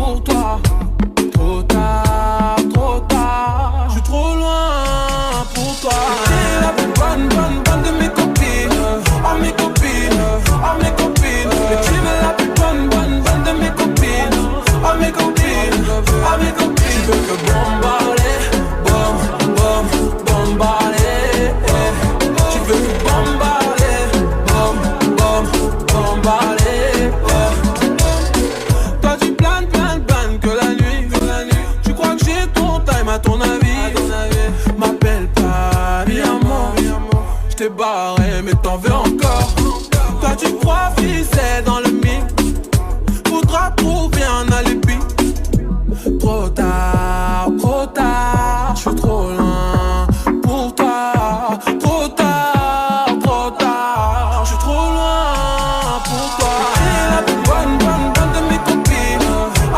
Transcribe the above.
pour toi. Trop tard, trop tard. Je suis trop loin pour toi. T'es la plus bonne de mes copines. Oh mes copines, oh mes copines. Mais tu es la plus bonne de mes copines. Oh mes copines, oh mes copines. Tu veux que bombarder, bombarder. Tu veux que bombarder, bombarder. Toi tu planes que la nuit. Tu crois que j'ai ton time à ton avis. M'appelle pas mi amor, j't'ai barré.